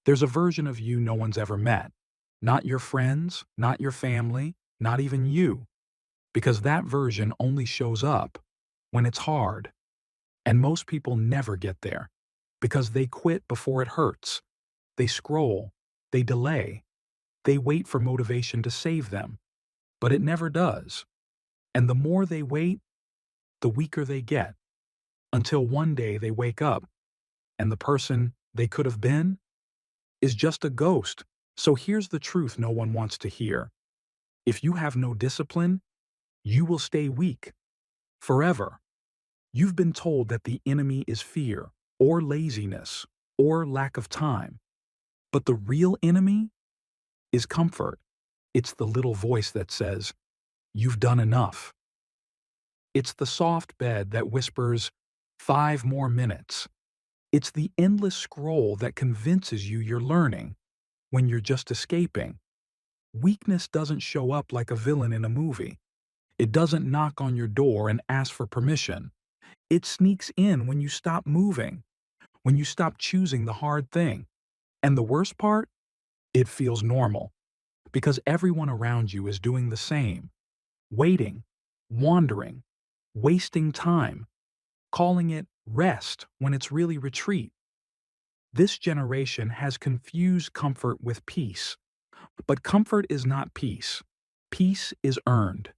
There's a version of you no one's ever met. Not your friends, not your family, not even you. Because that version only shows up when it's hard. And most people never get there. Because they quit before it hurts. They scroll. They delay. They wait for motivation to save them. But it never does. And the more they wait, the weaker they get. Until one day they wake up, and the person they could have been is just a ghost. So here's the truth no one wants to hear. If you have no discipline, you will stay weak. Forever. You've been told that the enemy is fear, or laziness, or lack of time. But the real enemy is comfort. It's the little voice that says, "You've done enough." It's the soft bed that whispers, "5 more minutes." It's the endless scroll that convinces you you're learning when you're just escaping. Weakness doesn't show up like a villain in a movie. It doesn't knock on your door and ask for permission. It sneaks in when you stop moving, when you stop choosing the hard thing. And the worst part? It feels normal. Because everyone around you is doing the same. Waiting, wandering, wasting time, calling it rest when it's really retreat. This generation has confused comfort with peace. But comfort is not peace. Peace is earned.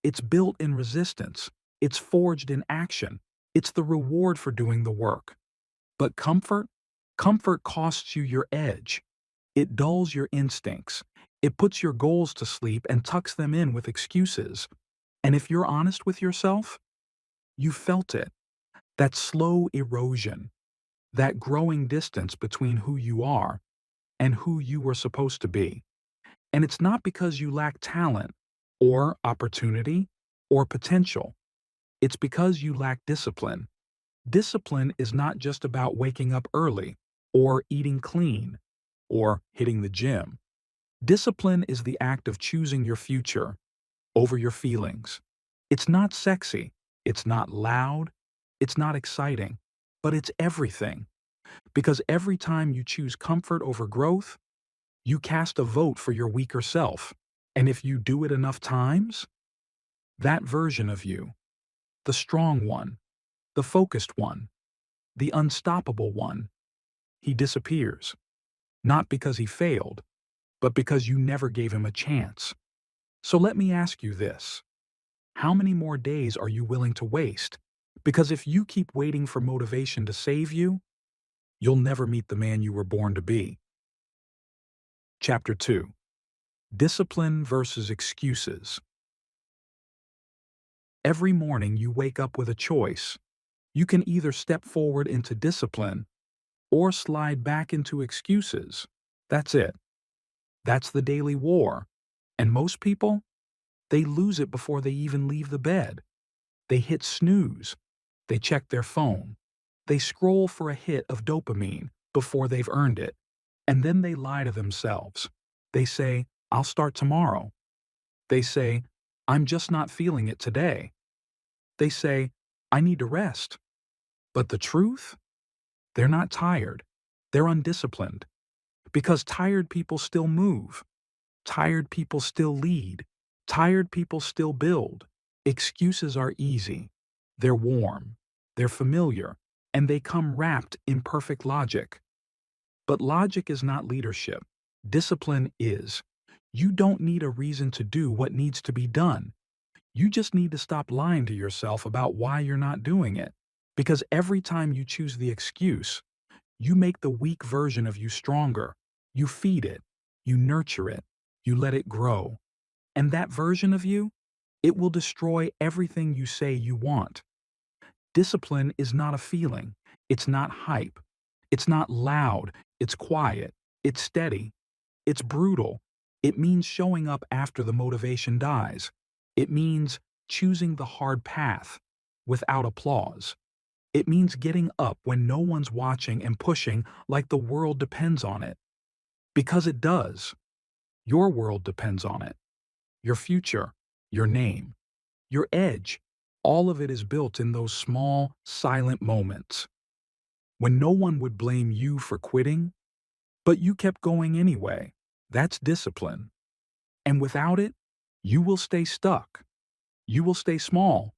It's built in resistance. It's forged in action. It's the reward for doing the work. But comfort costs you your edge. It dulls your instincts. It puts your goals to sleep and tucks them in with excuses. And if you're honest with yourself, you felt it. That slow erosion. That growing distance between who you are and who you were supposed to be. And it's not because you lack talent, or opportunity, or potential. It's because you lack discipline. Discipline is not just about waking up early, or eating clean, or hitting the gym. Discipline is the act of choosing your future over your feelings. It's not sexy, it's not loud, it's not exciting, but it's everything. Because every time you choose comfort over growth, you cast a vote for your weaker self. And if you do it enough times, that version of you, the strong one, the focused one, the unstoppable one, he disappears. Not because he failed, but because you never gave him a chance. So let me ask you this. How many more days are you willing to waste? Because if you keep waiting for motivation to save you, you'll never meet the man you were born to be. Chapter 2. Discipline versus excuses. Every morning you wake up with a choice. You can either step forward into discipline or slide back into excuses. That's it. That's the daily war. And most people, they lose it before they even leave the bed. They hit snooze. They check their phone. They scroll for a hit of dopamine before they've earned it. And then they lie to themselves. They say, "I'll start tomorrow." They say, "I'm just not feeling it today." They say, "I need to rest." But the truth? They're not tired. They're undisciplined. Because tired people still move. Tired people still lead. Tired people still build. Excuses are easy. They're warm. They're familiar. And they come wrapped in perfect logic. But logic is not leadership. Discipline is. You don't need a reason to do what needs to be done. You just need to stop lying to yourself about why you're not doing it. Because every time you choose the excuse, you make the weak version of you stronger. You feed it. You nurture it. You let it grow. And that version of you, it will destroy everything you say you want. Discipline is not a feeling. It's not hype. It's not loud. It's quiet. It's steady. It's brutal. It means showing up after the motivation dies. It means choosing the hard path without applause. It means getting up when no one's watching and pushing like the world depends on it. Because it does. Your world depends on it. Your future, your name, your edge, all of it is built in those small, silent moments. When no one would blame you for quitting, But you kept going anyway. That's discipline. And without it, you will stay stuck. You will stay small.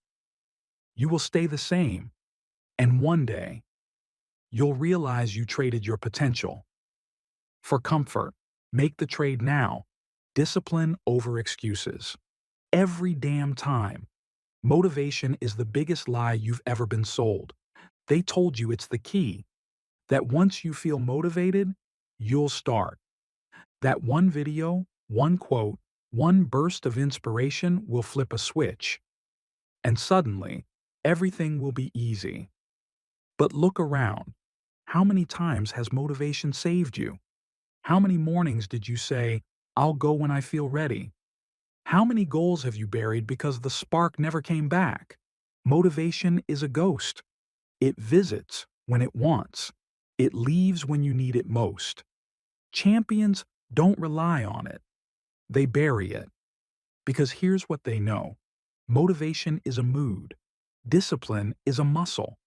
You will stay the same. And one day, you'll realize you traded your potential for comfort. Make the trade now. Discipline over excuses. Every damn time. Motivation is the biggest lie you've ever been sold. They told you it's the key, that once you feel motivated, you'll start. That one video, one quote, one burst of inspiration will flip a switch. And suddenly, everything will be easy. But look around. How many times has motivation saved you? How many mornings did you say, "I'll go when I feel ready"? How many goals have you buried because the spark never came back? Motivation is a ghost. It visits when it wants. It leaves when you need it most. Champions don't rely on it. They bury it. Because here's what they know. Motivation is a mood. Discipline is a muscle.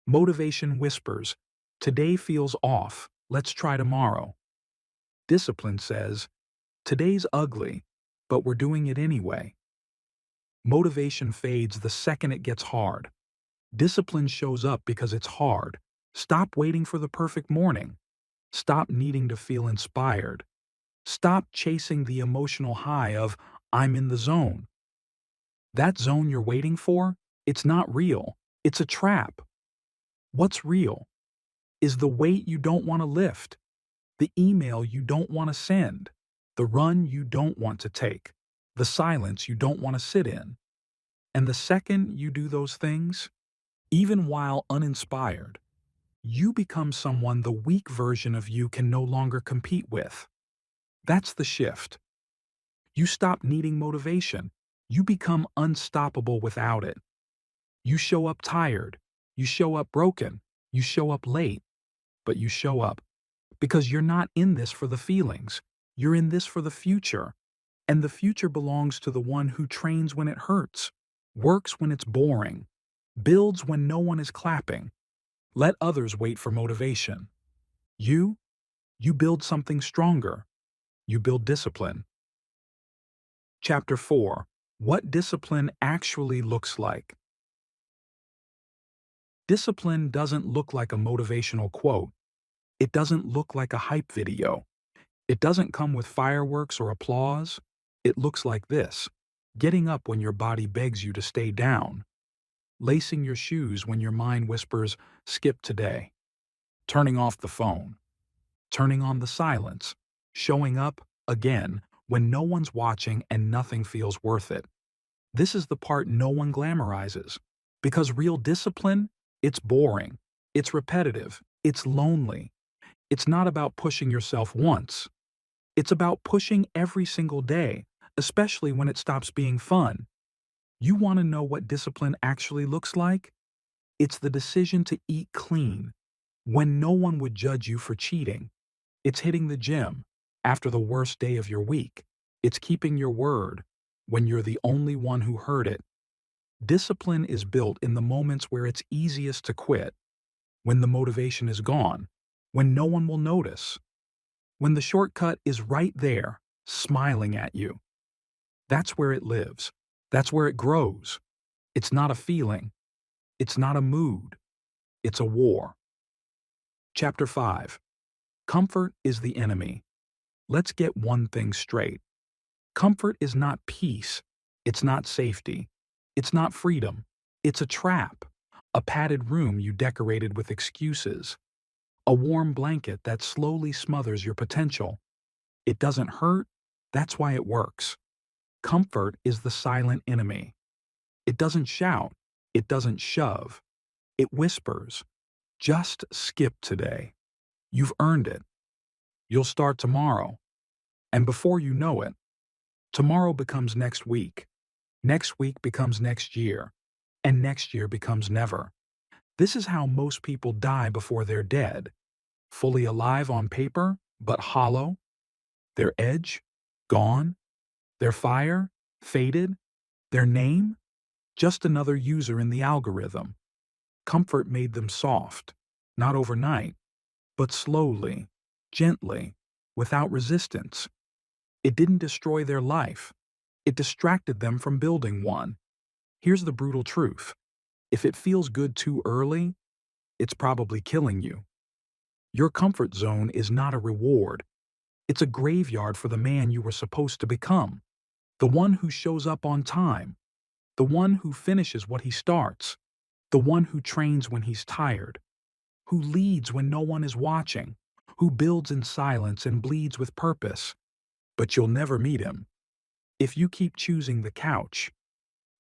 Motivation whispers, "Today feels off. Let's try tomorrow." Discipline says, "Today's ugly, but we're doing it anyway." Motivation fades the second it gets hard. Discipline shows up because it's hard. Stop waiting for the perfect morning. Stop needing to feel inspired. Stop chasing the emotional high of, "I'm in the zone." That zone you're waiting for, it's not real. It's a trap. What's real is the weight you don't want to lift, the email you don't want to send, the run you don't want to take, the silence you don't want to sit in. And the second you do those things, even while uninspired, you become someone the weak version of you can no longer compete with. That's the shift. You stop needing motivation. You become unstoppable without it. You show up tired. You show up broken. You show up late. But you show up because you're not in this for the feelings. You're in this for the future. And the future belongs to the one who trains when it hurts, works when it's boring, builds when no one is clapping. Let others wait for motivation. You build something stronger. You build discipline. Chapter 4. What discipline actually looks like. Discipline doesn't look like a motivational quote. It doesn't look like a hype video. It doesn't come with fireworks or applause. It looks like this: getting up when your body begs you to stay down, lacing your shoes when your mind whispers, "Skip today," turning off the phone, turning on the silence, showing up, again, when no one's watching and nothing feels worth it. This is the part no one glamorizes. Because real discipline, it's boring, it's repetitive, it's lonely. It's not about pushing yourself once. It's about pushing every single day, especially when it stops being fun. You want to know what discipline actually looks like? It's the decision to eat clean when no one would judge you for cheating. It's hitting the gym after the worst day of your week. It's keeping your word when you're the only one who heard it. Discipline is built in the moments where it's easiest to quit, when the motivation is gone, when no one will notice, when the shortcut is right there, smiling at you. That's where it lives. That's where it grows. It's not a feeling. It's not a mood. It's a war. Chapter 5. Comfort is the enemy. Let's get one thing straight. Comfort is not peace. It's not safety. It's not freedom. It's a trap. A padded room you decorated with excuses. A warm blanket that slowly smothers your potential. It doesn't hurt. That's why it works. Comfort is the silent enemy. It doesn't shout. It doesn't shove. It whispers, "Just skip today. You've earned it. You'll start tomorrow." And before you know it, tomorrow becomes next week. Next week becomes next year. And next year becomes never. This is how most people die before they're dead. Fully alive on paper, but hollow. Their edge, gone. Their fire, faded. Their name, just another user in the algorithm. Comfort made them soft, not overnight, but slowly, gently, without resistance. It didn't destroy their life. It distracted them from building one. Here's the brutal truth. If it feels good too early, it's probably killing you. Your comfort zone is not a reward. It's a graveyard for the man you were supposed to become. The one who shows up on time. The one who finishes what he starts. The one who trains when he's tired. Who leads when no one is watching. Who builds in silence and bleeds with purpose. But you'll never meet him if you keep choosing the couch,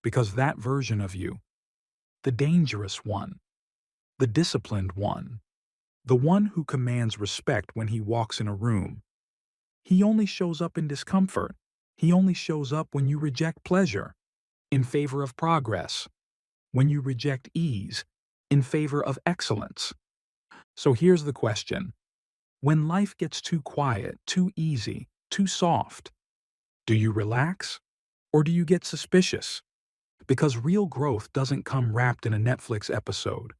because that version of you, the dangerous one, the disciplined one, the one who commands respect when he walks in a room, he only shows up in discomfort. He only shows up when you reject pleasure in favor of progress, when you reject ease in favor of excellence. So here's the question. When life gets too quiet, too easy, too soft, do you relax or do you get suspicious? Because real growth doesn't come wrapped in a Netflix episode.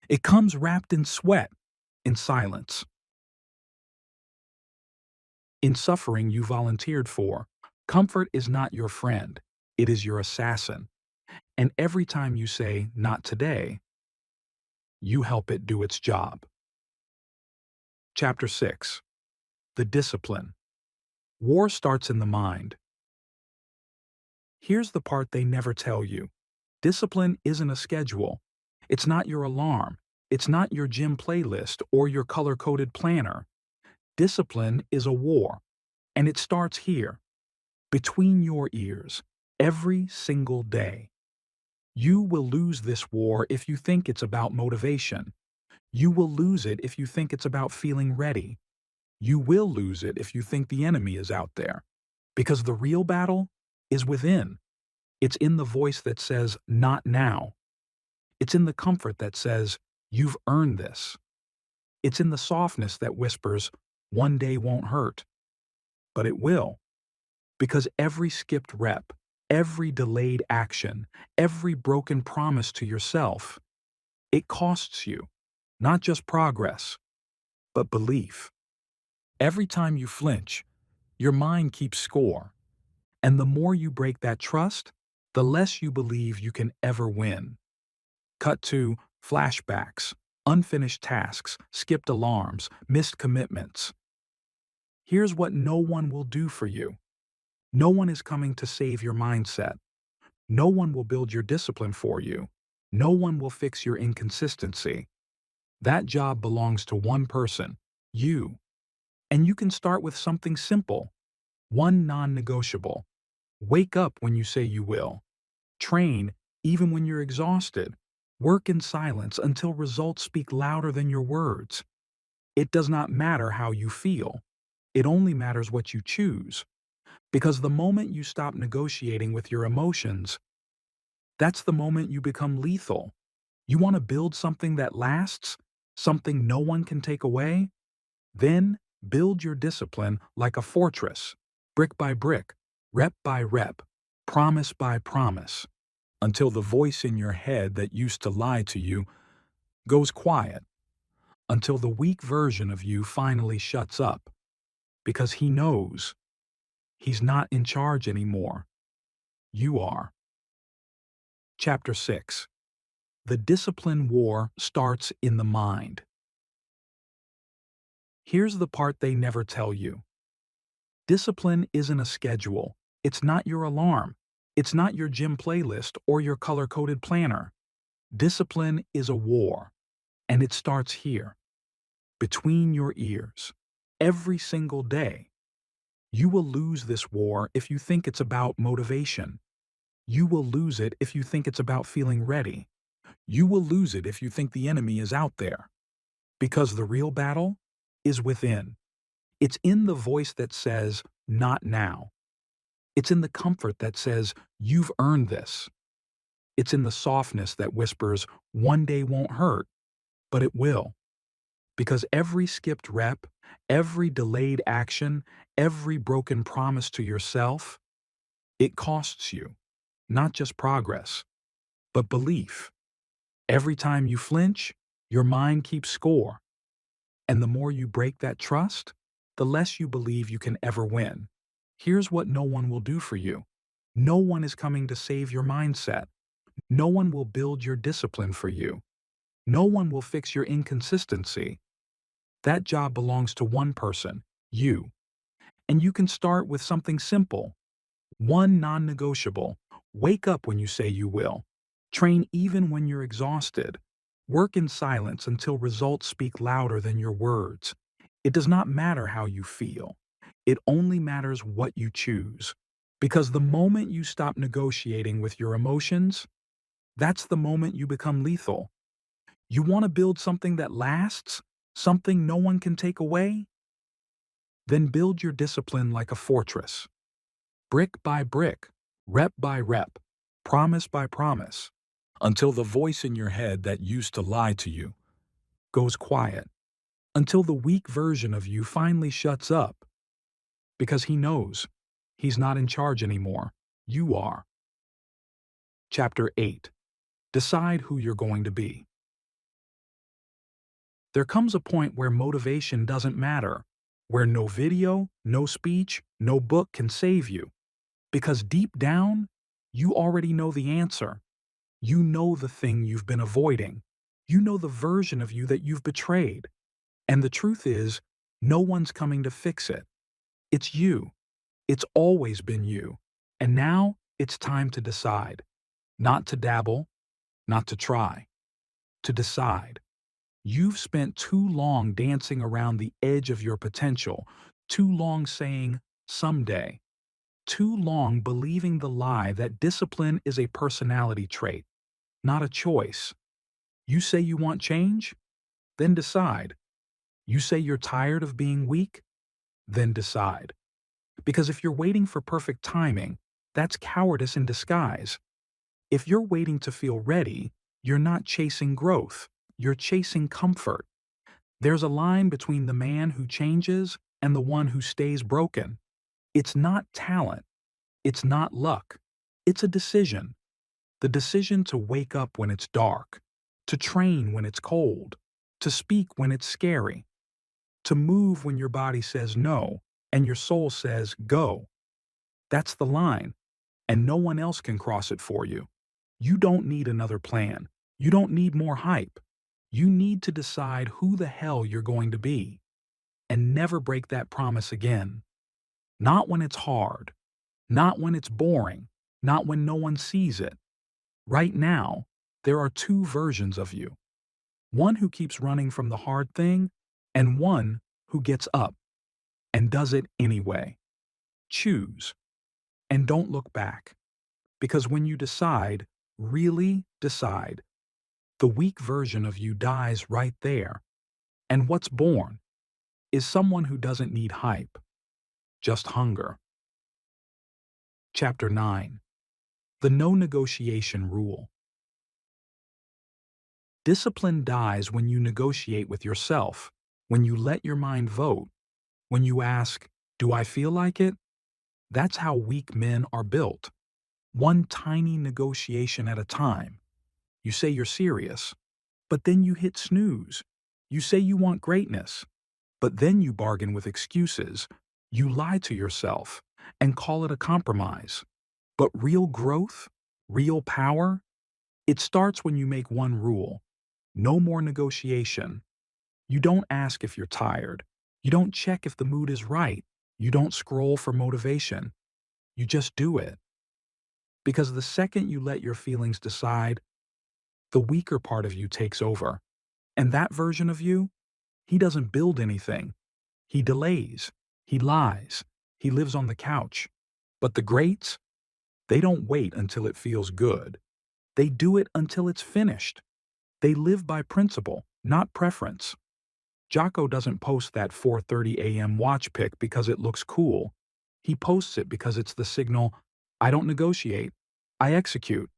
It comes wrapped in sweat, in silence, in suffering you volunteered for. Comfort is not your friend. It is your assassin. And every time you say, "Not today," you help it do its job. Chapter 6. The Discipline. War starts in the mind. Here's the part they never tell you. Discipline isn't a schedule. It's not your alarm. It's not your gym playlist or your color-coded planner. Discipline is a war, and it starts here, between your ears, every single day. You will lose this war if you think it's about motivation. You will lose it if you think it's about feeling ready. You will lose it if you think the enemy is out there. Because the real battle is within. It's in the voice that says, "Not now." It's in the comfort that says, "You've earned this." It's in the softness that whispers, "One day won't hurt." But it will. Because every skipped rep, every delayed action, every broken promise to yourself, it costs you, not just progress, but belief. Every time you flinch, your mind keeps score. And the more you break that trust, the less you believe you can ever win. Cut to flashbacks, unfinished tasks, skipped alarms, missed commitments. Here's what no one will do for you. No one is coming to save your mindset. No one will build your discipline for you. No one will fix your inconsistency. That job belongs to one person, you. And you can start with something simple, one non-negotiable. Wake up when you say you will. Train even when you're exhausted. Work in silence until results speak louder than your words. It does not matter how you feel. It only matters what you choose. Because the moment you stop negotiating with your emotions, that's the moment you become lethal. You want to build something that lasts, something no one can take away? Then build your discipline like a fortress, brick by brick, rep by rep, promise by promise, until the voice in your head that used to lie to you goes quiet, until the weak version of you finally shuts up, because he knows he's not in charge anymore. You are. Chapter 6. The discipline war starts in the mind. Here's the part they never tell you. Discipline isn't a schedule. It's not your alarm. It's not your gym playlist or your color-coded planner. Discipline is a war, and it starts here, between your ears, every single day. You will lose this war if you think it's about motivation. You will lose it if you think it's about feeling ready. You will lose it if you think the enemy is out there. Because the real battle is within. It's in the voice that says, "Not now." It's in the comfort that says, "You've earned this." It's in the softness that whispers, "One day won't hurt," but it will. Because every skipped rep, every delayed action, every broken promise to yourself, it costs you, not just progress, but belief. Every time you flinch, your mind keeps score. And the more you break that trust, the less you believe you can ever win. Here's what no one will do for you. No one is coming to save your mindset. No one will build your discipline for you. No one will fix your inconsistency. That job belongs to one person, you. And you can start with something simple. One non-negotiable. Wake up when you say you will. Train even when you're exhausted. Work in silence until results speak louder than your words. It does not matter how you feel. It only matters what you choose. Because the moment you stop negotiating with your emotions, that's the moment you become lethal. You want to build something that lasts? Something no one can take away? Then build your discipline like a fortress. Brick by brick, rep by rep, promise by promise, until the voice in your head that used to lie to you goes quiet, until the weak version of you finally shuts up, because he knows he's not in charge anymore. You are. Chapter 8. Decide who you're going to be. There comes a point where motivation doesn't matter, where no video, no speech, no book can save you. Because deep down, you already know the answer. You know the thing you've been avoiding. You know the version of you that you've betrayed. And the truth is, no one's coming to fix it. It's you. It's always been you. And now it's time to decide. Not to dabble, not to try. To decide. You've spent too long dancing around the edge of your potential, too long saying, someday. Too long believing the lie that discipline is a personality trait, not a choice. You say you want change? Then decide. You say you're tired of being weak? Then decide. Because if you're waiting for perfect timing, that's cowardice in disguise. If you're waiting to feel ready, you're not chasing growth. You're chasing comfort. There's a line between the man who changes and the one who stays broken. It's not talent. It's not luck. It's a decision. The decision to wake up when it's dark, to train when it's cold, to speak when it's scary, to move when your body says no and your soul says go. That's the line, and no one else can cross it for you. You don't need another plan. You don't need more hype. You need to decide who the hell you're going to be, and never break that promise again. Not when it's hard. Not when it's boring. Not when no one sees it. Right now, there are two versions of you. One who keeps running from the hard thing, and one who gets up and does it anyway. Choose, and don't look back. Because when you decide, really decide, the weak version of you dies right there. And what's born is someone who doesn't need hype, just hunger. Chapter 9. The No Negotiation Rule. Discipline dies when you negotiate with yourself, when you let your mind vote, when you ask, do I feel like it? That's how weak men are built. One tiny negotiation at a time. You say you're serious, but then you hit snooze. You say you want greatness, but then you bargain with excuses. You lie to yourself and call it a compromise. But real growth, real power, it starts when you make one rule. No more negotiation. You don't ask if you're tired. You don't check if the mood is right. You don't scroll for motivation. You just do it. Because the second you let your feelings decide, the weaker part of you takes over. And that version of you, he doesn't build anything. He delays. He lies. He lives on the couch. But the greats, they don't wait until it feels good. They do it until it's finished. They live by principle, not preference. Jocko doesn't post that 4:30 a.m. watch pic because it looks cool. He posts it because it's the signal, I don't negotiate, I execute.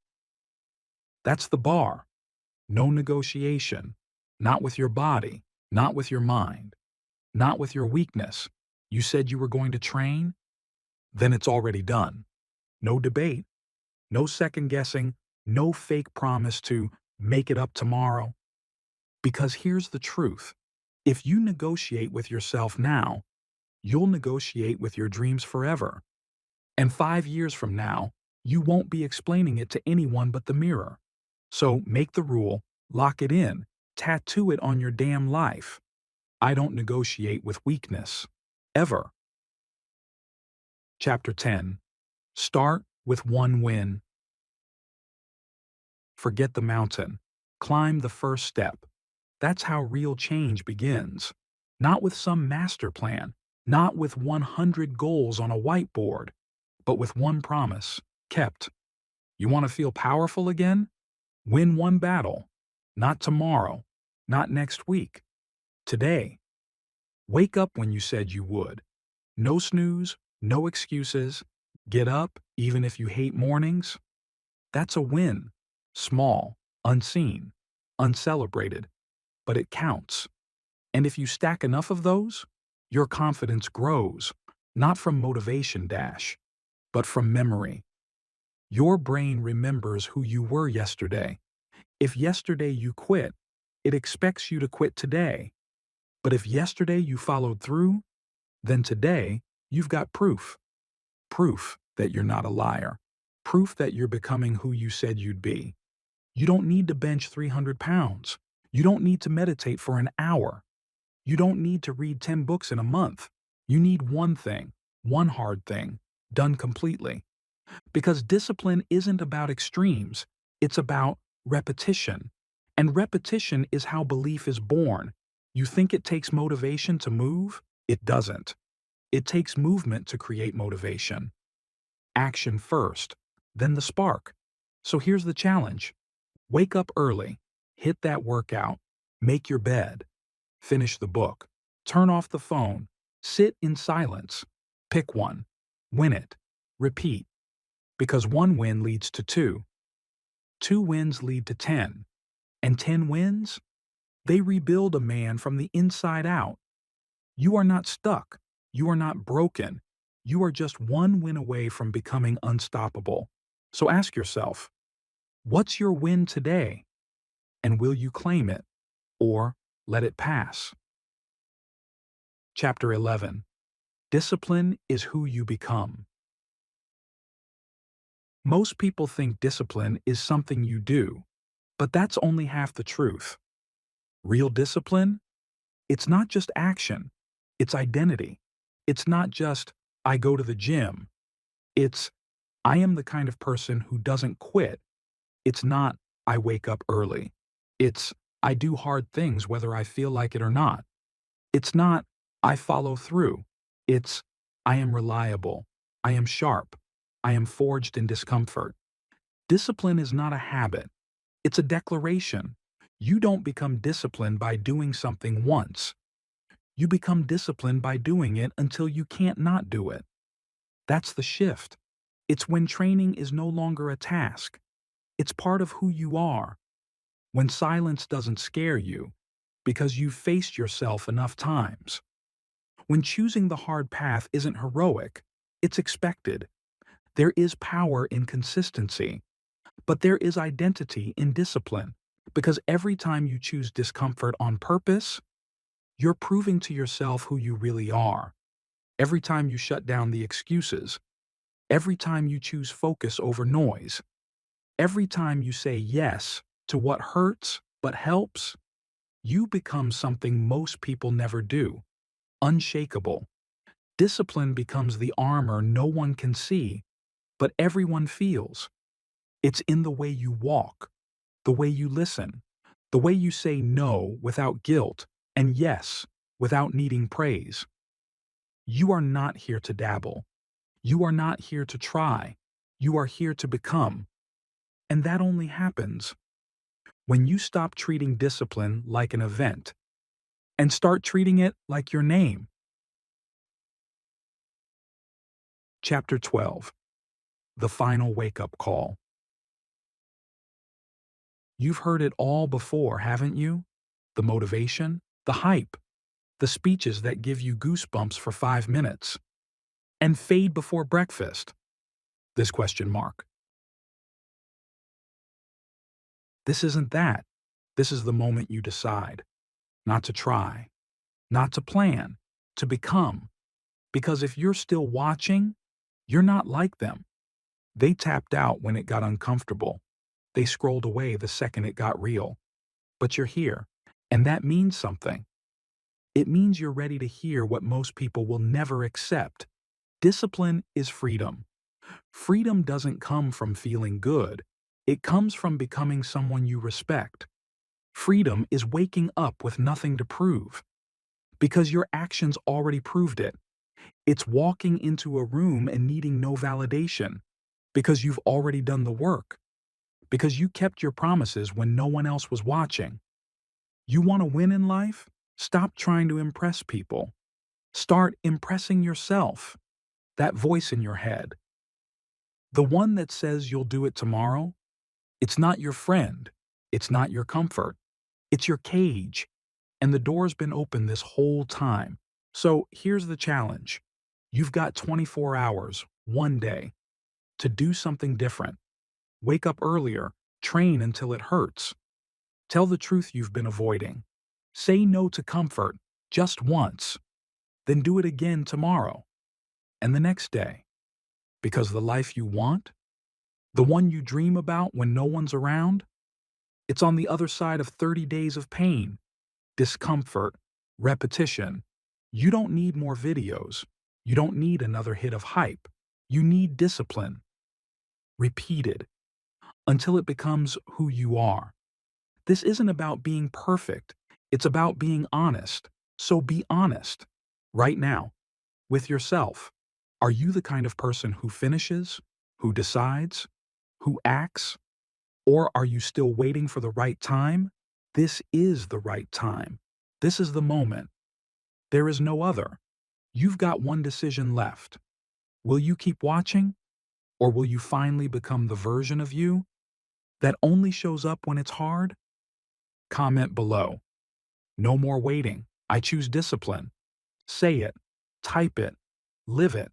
That's the bar. No negotiation. Not with your body, not with your mind, not with your weakness. You said you were going to train? Then it's already done. No debate, no second guessing, no fake promise to make it up tomorrow. Because here's the truth. If you negotiate with yourself now, you'll negotiate with your dreams forever. And 5 years from now, you won't be explaining it to anyone but the mirror. So make the rule, lock it in, tattoo it on your damn life. I don't negotiate with weakness. Ever. Chapter 10. Start with one win. Forget the mountain. Climb the first step. That's how real change begins. Not with some master plan, not with 100 goals on a whiteboard, but with one promise, kept. You want to feel powerful again? Win one battle. Not tomorrow, not next week. Today. Wake up when you said you would. No snooze, no excuses. Get up even if you hate mornings. That's a win. Small, unseen, uncelebrated, but it counts. And if you stack enough of those, your confidence grows, not from motivation dash, but from memory. Your brain remembers who you were yesterday. If yesterday you quit, it expects you to quit today. But if yesterday you followed through, then today you've got proof. Proof that you're not a liar. Proof that you're becoming who you said you'd be. You don't need to bench 300 pounds. You don't need to meditate for an hour. You don't need to read 10 books in a month. You need one thing, one hard thing, done completely. Because discipline isn't about extremes, it's about repetition. And repetition is how belief is born. You think it takes motivation to move? It doesn't. It takes movement to create motivation. Action first, then the spark. So here's the challenge. Wake up early, hit that workout, make your bed, finish the book, turn off the phone, sit in silence, pick one, win it, repeat. Because one win leads to two. 2 wins lead to 10. And 10 wins? They rebuild a man from the inside out. You are not stuck. You are not broken. You are just one win away from becoming unstoppable. So ask yourself, what's your win today? And will you claim it or let it pass? Chapter 11. Discipline is who you become. Most people think discipline is something you do, but that's only half the truth. Real discipline? It's not just action. It's identity. It's not just, I go to the gym. It's, I am the kind of person who doesn't quit. It's not, I wake up early. It's, I do hard things whether I feel like it or not. It's not, I follow through. It's, I am reliable. I am sharp. I am forged in discomfort. Discipline is not a habit. It's a declaration. You don't become disciplined by doing something once. You become disciplined by doing it until you can't not do it. That's the shift. It's when training is no longer a task. It's part of who you are. When silence doesn't scare you, because you've faced yourself enough times. When choosing the hard path isn't heroic, it's expected. There is power in consistency, but there is identity in discipline, because every time you choose discomfort on purpose, you're proving to yourself who you really are. Every time you shut down the excuses, every time you choose focus over noise, every time you say yes to what hurts but helps, you become something most people never do. Unshakable. Discipline becomes the armor no one can see, but everyone feels. It's in the way you walk, the way you listen, the way you say no without guilt and yes without needing praise. You are not here to dabble. You are not here to try. You are here to become. And that only happens when you stop treating discipline like an event and start treating it like your name. Chapter 12. The Final Wake-Up Call. You've heard it all before, haven't you? The motivation, the hype, the speeches that give you goosebumps for 5 minutes and fade before breakfast. This question mark. This isn't that. This is the moment you decide. Not to try. Not to plan. To become. Because if you're still watching, you're not like them. They tapped out when it got uncomfortable. They scrolled away the second it got real. But you're here, and that means something. It means you're ready to hear what most people will never accept. Discipline is freedom. Freedom doesn't come from feeling good. It comes from becoming someone you respect. Freedom is waking up with nothing to prove. Because your actions already proved it. It's walking into a room and needing no validation. Because you've already done the work. Because you kept your promises when no one else was watching. You want to win in life? Stop trying to impress people. Start impressing yourself. That voice in your head. The one that says you'll do it tomorrow, it's not your friend. It's not your comfort. It's your cage. And the door's been open this whole time. So here's the challenge. You've got 24 hours, one day, to do something different. Wake up earlier. Train until it hurts. Tell the truth you've been avoiding. Say no to comfort, just once. Then do it again tomorrow. And the next day. Because the life you want, the one you dream about when no one's around, it's on the other side of 30 days of pain, discomfort, repetition. You don't need more videos. You don't need another hit of hype. You need discipline. Repeated. Until it becomes who you are. This isn't about being perfect. It's about being honest. So be honest. Right now. With yourself. Are you the kind of person who finishes? Who decides? Who acts? Or are you still waiting for the right time? This is the right time. This is the moment. There is no other. You've got one decision left. Will you keep watching? Or will you finally become the version of you that only shows up when it's hard? Comment below. No more waiting. I choose discipline. Say it. Type it. Live it.